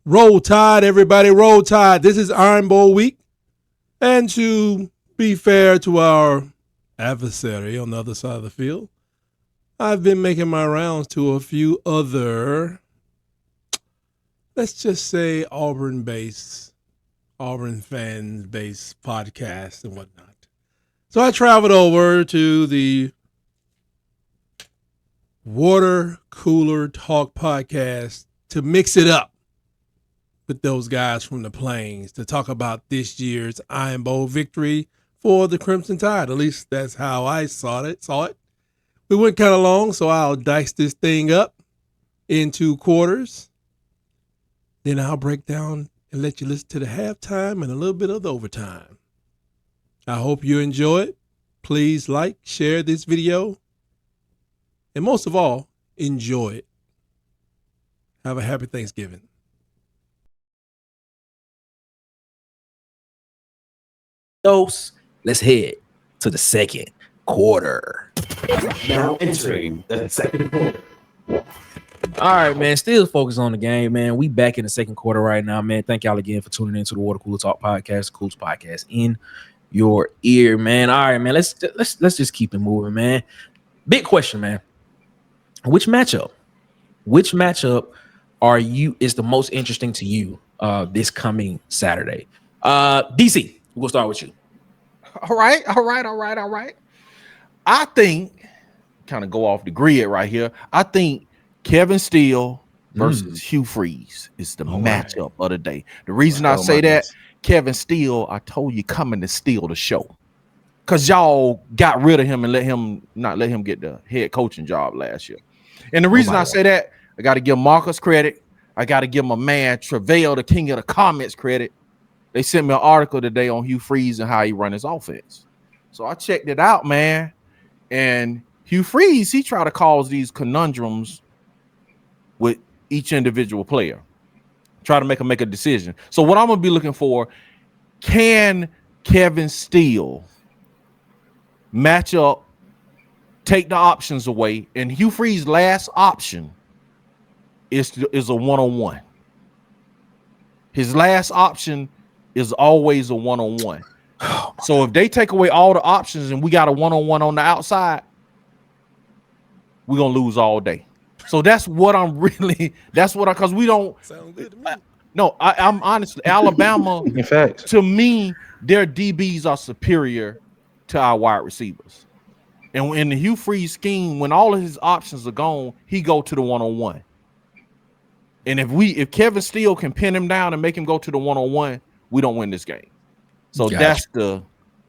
Roll Tide, everybody, roll tide. This is Iron Bowl week. And to be fair to our adversary on the other side of the field, I've been making my rounds to a few other, let's just say Auburn fan-based podcasts and whatnot. So I traveled over to the Water Cooler Talk podcast to mix it up with those guys from the Plains to talk about this year's Iron Bowl victory for the Crimson Tide. At least that's how I saw it. We went kind of long, so I'll dice this thing up into quarters. Then I'll break down and let you listen to the halftime and a little bit of the overtime. I hope you enjoy it. Please like, share this video, and most of all, enjoy it. Have a happy Thanksgiving. Let's head to the second quarter. Now entering the second quarter. All right, man. Still focus on the game, man. We back in the second quarter right now, man. Thank y'all again for tuning into the Water Cooler Talk podcast, the coolest podcast in your ear, man. All right, man. Let's just keep it moving, man. Big question, man. Which matchup is the most interesting to you this coming Saturday? DC, we'll start with you. All right. I think, kind of go off the grid right here. I think Kevin Steele versus Hugh Freeze is the matchup of the day. The reason I say that, Kevin Steele, I told you, coming to steal the show. Because y'all got rid of him and not let him get the head coaching job last year. And the reason I say that, I got to give Marcus credit. I got to give my man Travail, the king of the comments, credit. They sent me an article today on Hugh Freeze and how he run his offense. So I checked it out, man. And Hugh Freeze, he tried to cause these conundrums with each individual player. Try to make him make a decision. So what I'm going to be looking for, can Kevin Steele match up, take the options away? And Hugh Freeze's last option is a one-on-one. His last option is always a one-on-one. So if they take away all the options and we got a one-on-one on the outside, we're gonna lose all day. So that's what I'm really. Because we don't. Sound good to me. No, I'm honestly Alabama. In fact, To me, their DBs are superior to our wide receivers. And in the Hugh Freeze scheme, when all of his options are gone, he go to the one-on-one. And if Kevin Steele can pin him down and make him go to the one-on-one, we don't win this game. So that's the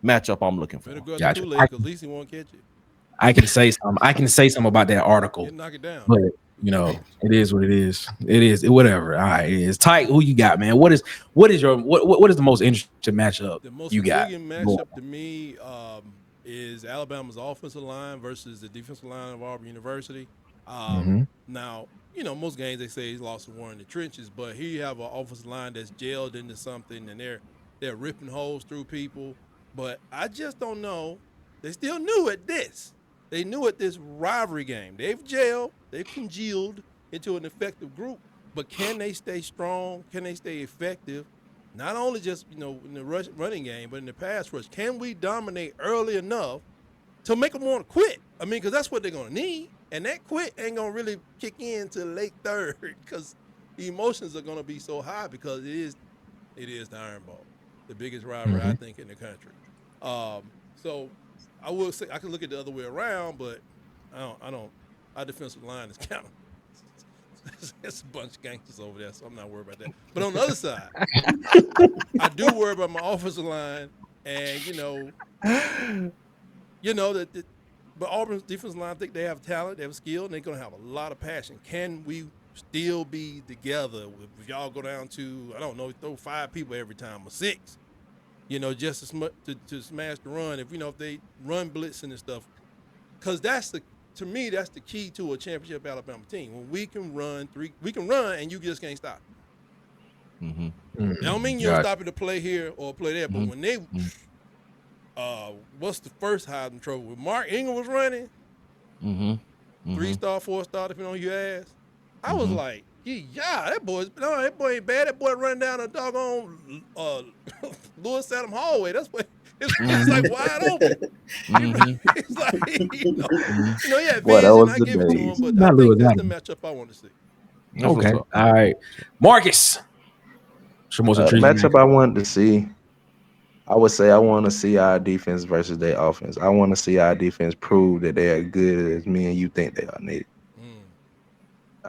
matchup I'm looking for. Better go Gotcha. too late because at least he won't catch it. I can say something about that article, He'll knock it down. but it is what it is. It is whatever. All right, it is tight. Who you got, man? What is the most interesting matchup The most you got? intriguing matchup to me is Alabama's offensive line versus the defensive line of Auburn University. Now, most games they say he's lost to war in the trenches, but he have an offensive line that's gelled into something, and they're ripping holes through people. But I just don't know. They still new at this. They knew at this rivalry game. They've congealed into an effective group. But can they stay strong? Can they stay effective? Not only just in the running game, but in the pass rush. Can we dominate early enough to make them want to quit? I mean, because that's what they're going to need. And that quit ain't going to really kick in till late third because the emotions are going to be so high because it is the Iron Bowl, the biggest rivalry, I think, in the country. So I will say I can look at the other way around, but I don't. Our defensive line is kind of it's a bunch of gangsters over there, so I'm not worried about that. But on the other side, I do worry about my offensive line, and but Auburn's defensive line, I think they have talent, they have skill, and they're going to have a lot of passion. Can we still be together if y'all go down to, I don't know, throw 5 people every time or 6, just to smash the run if they run blitzing and stuff. Because to me, that's the key to a championship Alabama team. When we can run and you just can't stop. That don't mean you don't stop it to play here or play there, but when they what's the first Heisman Trophy? When Mark Ingram was running, 3-star, 4-star, depending on who you ask, I was like, Yeah, that boy ain't bad. That boy running down a doggone Lewis Adams hallway. That's what it's like wide open. It's like he had Boy, that vision. was I the give it to him, days. but I Not think Lewis that's the Adams. matchup I want to see. That's what's Okay. up. All right. Marcus. What's your most The intriguing matchup I wanted to see, I would say I want to see our defense versus their offense. I want to see our defense prove that they are good as me and you think they are, Nate.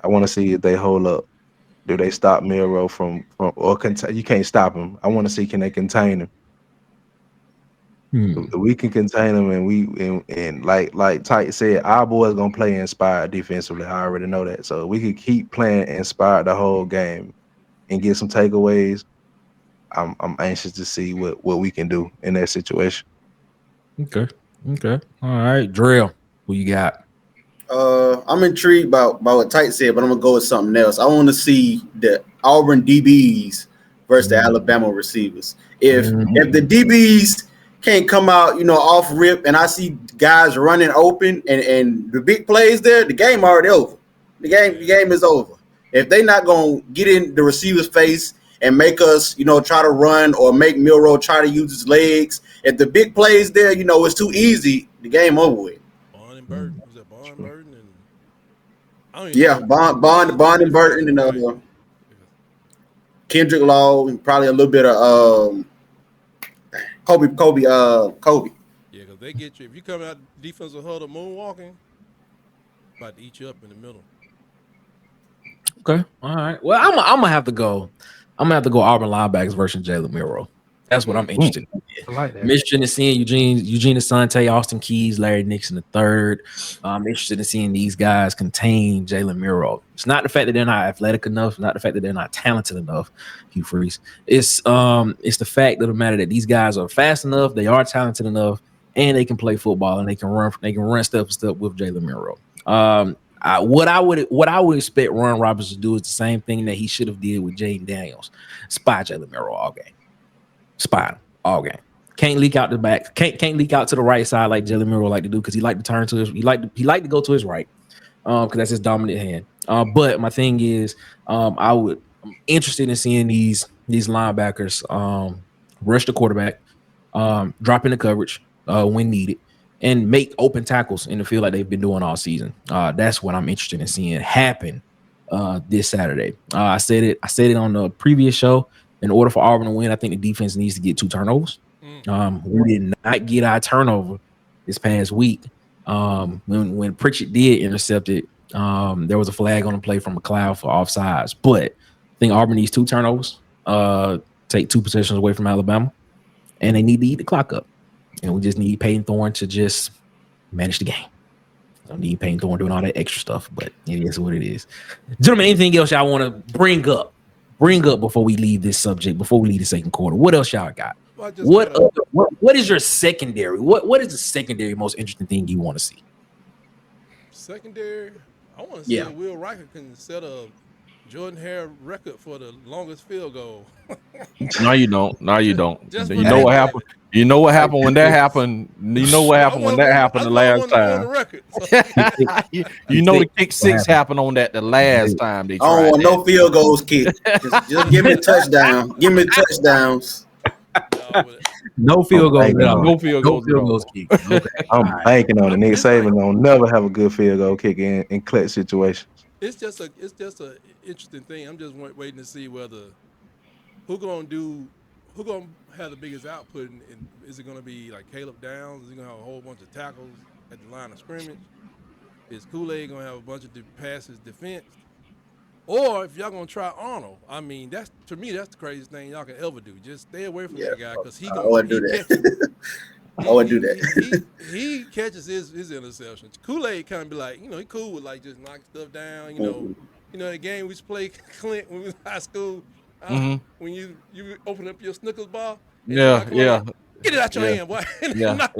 I want to see if they hold up. Do they stop Miro from or you can't stop him. I want to see can they contain him. If we can contain them, and like Tight said, our boys gonna play inspired defensively. I already know that. So we could keep playing inspired the whole game and get some takeaways. I'm anxious to see what we can do in that situation. Okay. All right. Drill. Who you got? I'm intrigued by what Tight said, but I'm gonna go with something else. I want to see the Auburn DBs versus the Alabama receivers. If the DBs can't come out, off rip, and I see guys running open and the big plays there, the game already over. The game is over. If they not gonna get in the receiver's face and make us, try to run or make Milroe try to use his legs, if the big plays there, it's too easy, the game over with. Bond and Burton. Was that Bond Burton? And I don't even Bond and Burton and Kendrick Law and probably a little bit of Kobe. Yeah, because they get you. If you come out defensive huddle moonwalking, about to eat you up in the middle. Okay. All right. Well, I'm gonna have to go. I'm gonna have to go Auburn linebackers versus Jalen Miro. That's what I'm interested in. I like that. I'm interested in seeing Eugene Asante, Austin Keys, Larry Nixon III. I'm interested in seeing these guys contain Jalen Miro. It's not the fact that they're not athletic enough, not the fact that they're not talented enough, Hugh Freeze. It's the fact of the matter that these guys are fast enough, they are talented enough, and they can play football and they can run step for step with Jalen Miro. What I would expect Ron Roberts to do is the same thing that he should have did with Jaden Daniels. Spy Jalen Miro all game. Spy him all game. Can't leak out the back. Can't leak out to the right side like Jalen Miro like to do because he like to turn to his. He like to go to his right because that's his dominant hand. But my thing is, I'm interested in seeing these linebackers rush the quarterback, drop into coverage when needed, and make open tackles in the field like they've been doing all season. That's what I'm interested in seeing happen this Saturday. I said it on the previous show. In order for Auburn to win, I think the defense needs to get 2 turnovers. We did not get our turnover this past week. When Pritchett did intercept it, there was a flag on the play from McLeod for offsides. But I think Auburn needs 2 turnovers, take 2 possessions away from Alabama, and they need to eat the clock up. And we just need Peyton Thorne to just manage the game. Don't need Peyton Thorne doing all that extra stuff, but it is what it is. Gentlemen, anything else y'all want to bring up before we leave this subject, before we leave the second quarter? What else y'all got? What is your secondary? What is the secondary most interesting thing you want to see? Secondary, I want to see if Will Riker can set a Jordan Hare record for the longest field goal. No, you don't. Just You know what happened? You know what happened when that happened? You know what happened when that happened the last time? You know the kick 6 happened on that the last time they tried. I don't want no field goals kicked. Just give me a touchdown. Give me touchdowns. No field goals. No field goals kicked. Okay. I'm banking on it. Nick Saban don't never have a good field goal kick in clutch situations. It's just a interesting thing. I'm just waiting to see whether who gonna have the biggest output, and is it gonna be like Caleb Downs? Is he gonna have a whole bunch of tackles at the line of scrimmage? Is Kool-Aid gonna have a bunch of passes defense? Or if y'all gonna try Arnold, I mean, that's to me that's the craziest thing y'all can ever do. Just stay away from that guy because I wouldn't do that. I wouldn't do that. He catches his interceptions. Kool-Aid kind of be like, he cool with like just knocking stuff down. You know the game we used to play Clint when we was in high school. When you open up your Snickers bar. Yeah. Get it out your hand, boy. That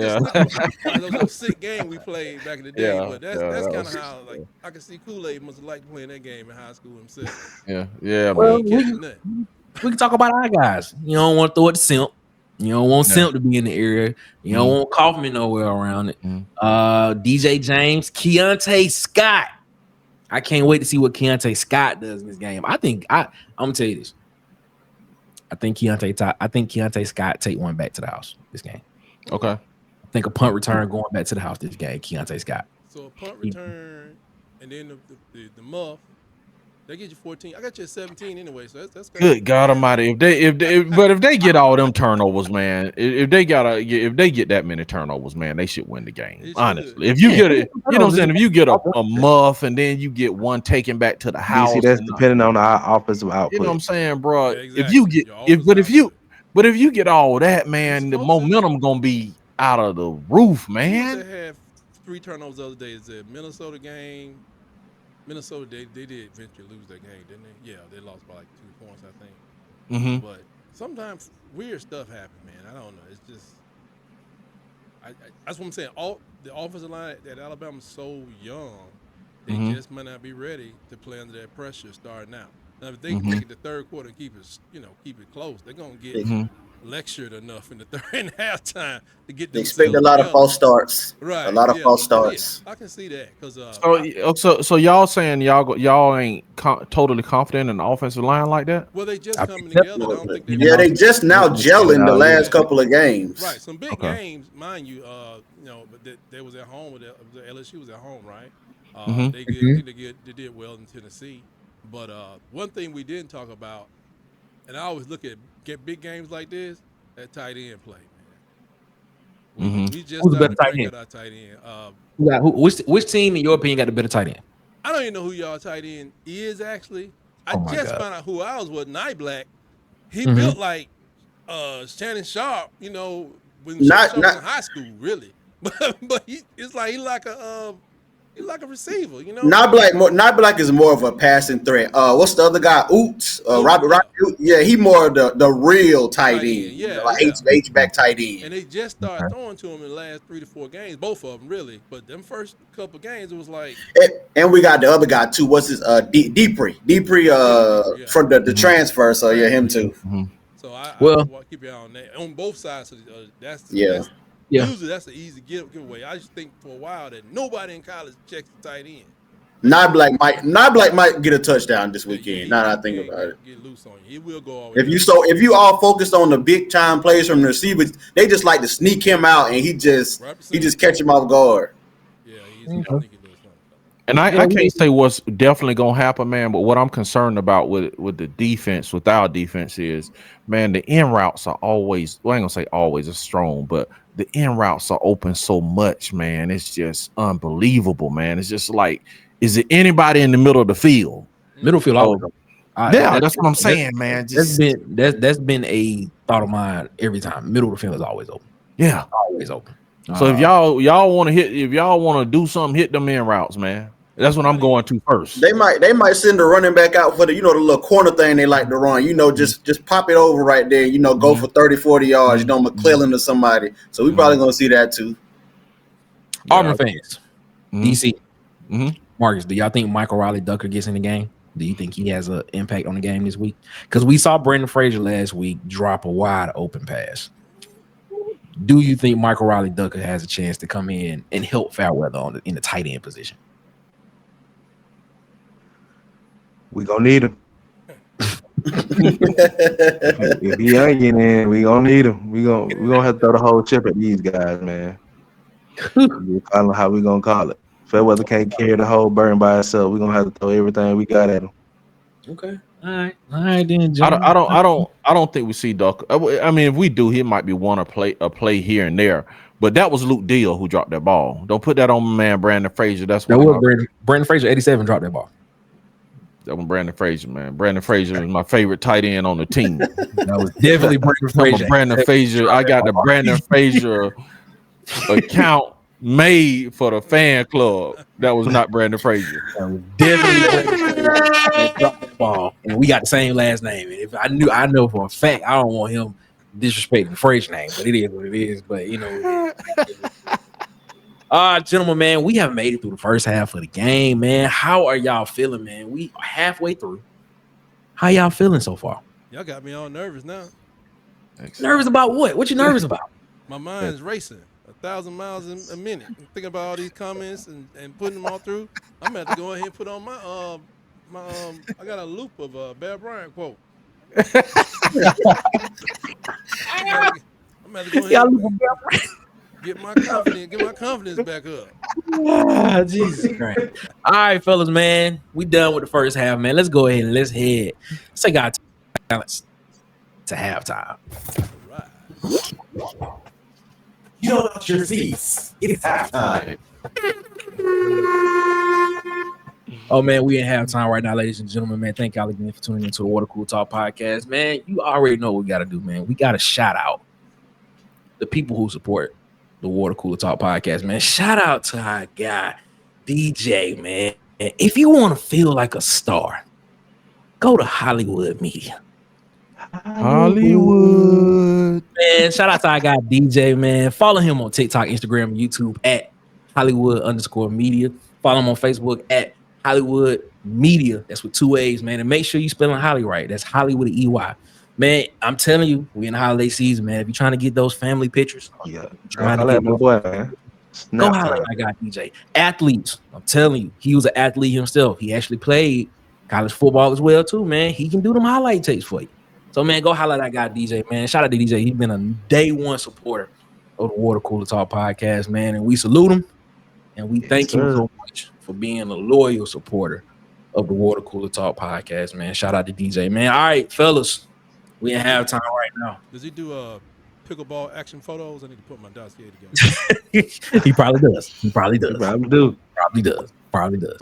was a sick game we played back in the day. But that's kind of how I can see Kool-Aid must have liked playing that game in high school himself. Yeah. Well, we can talk about our guys. You don't want to throw it to Simp. You don't want Simp to be in the area. You don't want Kaufman nowhere around it. DJ James, Keontae Scott. I can't wait to see what Keontae Scott does in this game. I'm gonna tell you this. I think Keontae Scott take one back to the house this game. Okay. I think a punt return going back to the house this game. Keontae Scott. So a punt return, and then the muff. They get you 14. I got you at 17 anyway, so that's good. God Almighty! If they get all them turnovers, man, if they get that many turnovers, man, they should win the game. Honestly, if you get it, you know what I'm saying. If you get a muff and then you get one taken back to the house, see, that's depending on our offensive output. You know what I'm saying, bro? Yeah, exactly. If you get all that, man, the momentum gonna be out of the roof, man. They had 3 turnovers the other day. It's a Minnesota game. Minnesota, they did eventually lose that game, didn't they? Yeah, they lost by like 2 points, I think. Mm-hmm. But sometimes weird stuff happens, man. I don't know. It's just, that's what I'm saying. All the offensive line at Alabama's so young, they just might not be ready to play under that pressure starting out. Now, if they can take it the third quarter and keep it close, they're gonna get lectured enough in the third and halftime to get. They expect a lot of false starts. Right, a lot of false starts. Yeah, I can see that because. So y'all saying y'all ain't totally confident in the offensive line like that? Well, they just coming together. I don't think they just now gelling the last couple of games. Right, some big games, mind you. But they was at home with LSU was at home, right? They did well in Tennessee. But one thing we didn't talk about, and I always look at big games like this, that tight end play, man. We just started to crank out our tight end. Which team, in your opinion, got the better tight end? I don't even know who y'all tight end is, actually. I just found out who ours was, Night Black. He built like Shannon Sharp, when Shannon was in high school, really. But it's like he's like a receiver, Not Black is more of a passing threat. What's the other guy? Oots, Robert. Yeah, he more of the real tight end. Like H-back tight end. And they just started throwing to him in the last 3 to 4 games, both of them really. But them first couple games, it was like. And we got the other guy too. What's his Dupree from the transfer. So yeah, him too. So I keep your eye on that on both sides. So that's usually that's an easy giveaway. I just think for a while that nobody in college checks the tight end. Not Black might get a touchdown this weekend. Now that I think about it. Get loose on you. He will go all if you all focused on the big time plays from the receivers, they just like to sneak him out and he just catch him off guard. Yeah, I think he does something. And I can't say what's definitely gonna happen, man. But what I'm concerned about with the defense, with our defense, is, man, the end routes are always. Well, I ain't gonna say always are strong, but the end routes are open so much, man. It's just unbelievable, man. It's just like, is it anybody in the middle of the field? Middle field, always. That's what I'm saying, man. That's been a thought of mine every time. Middle of the field is always open. Yeah, always open. So if y'all want to do something, hit them end routes, man. That's what I'm going to first. They might send the running back out for the the little corner thing they like to run. Just pop it over right there. Go for 30, 40 yards. McClellan or somebody. So we probably gonna see that too. Auburn fans, DC, Marcus, do y'all think Michael Riley-Ducker gets in the game? Do you think he has an impact on the game this week? Because we saw Brandon Frazier last week drop a wide open pass. Do you think Michael Riley-Ducker has a chance to come in and help Fairweather in the tight end position? We gonna need him. If he ain't getting in, we gonna need him. We gonna have to throw the whole chip at these guys, man. I don't know how we gonna call it. Fairweather can't carry the whole burden by itself. We gonna have to throw everything we got at him. Okay, all right then. John. I don't think we see Ducker. I mean, if we do, he might be a play here and there. But that was Luke Deal who dropped that ball. Don't put that on my man Brandon Frazier. Brandon Frazier, 87 dropped that ball. That one, Brandon Frazier, man. Brandon Frazier is my favorite tight end on the team. That was definitely Brandon Frazier. Brandon Frazier. I got the Brandon Frazier account made for the fan club. That was not Brandon Frazier. That was definitely dropped that ball. And we got the same last name. And if I know for a fact, I don't want him disrespecting the Frazier name, but it is what it is. But gentlemen, man, we have made it through the first half of the game, man. How are y'all feeling, man? We are halfway through. How y'all feeling so far? Y'all got me all nervous now. Nervous about what? What you nervous about? My mind's racing. I 1,000 miles a minute. And thinking about all these comments and putting them all through. I'm gonna have to go ahead and put on my I got a loop of Bear Bryant quote. I'm gonna have to go ahead and get my confidence back up. Jesus Christ. All right, fellas, man. We done with the first half, man. Let's go ahead and let's take our talents to halftime. All right. You know about your seats. It's halftime. Oh man, we in halftime right now, ladies and gentlemen. Man, thank y'all again for tuning into the Water Cool Talk podcast. Man, you already know what we gotta do, man. We gotta shout out the people who support the Water Cooler Talk podcast, man. Shout out to our guy, DJ, man. And if you want to feel like a star, go to Hollywood Media. Hollywood. Man, shout out to our guy, DJ, man. Follow him on TikTok, Instagram, YouTube at Hollywood_media. Follow him on Facebook at Hollywood Media. That's with 2 A's, man. And make sure you spelling Holly right. That's Hollywood EY. Man, I'm telling you, we in the holiday season, man. If you're trying to get those family pictures, trying to get my boy, man. Go highlight my guy DJ. Athletes, I'm telling you, he was an athlete himself. He actually played college football as well, too, man. He can do them highlight tapes for you. So, man, go highlight that guy DJ, man. Shout out to DJ. He's been a day one supporter of the Water Cooler Talk podcast, man. And we salute him. And we thank him so much for being a loyal supporter of the Water Cooler Talk podcast, man. Shout out to DJ, man. All right, fellas. We in halftime right now. Does he do pickleball action photos? I need to put my dossier together. He probably does. He probably does. Probably do. Probably does. Probably does.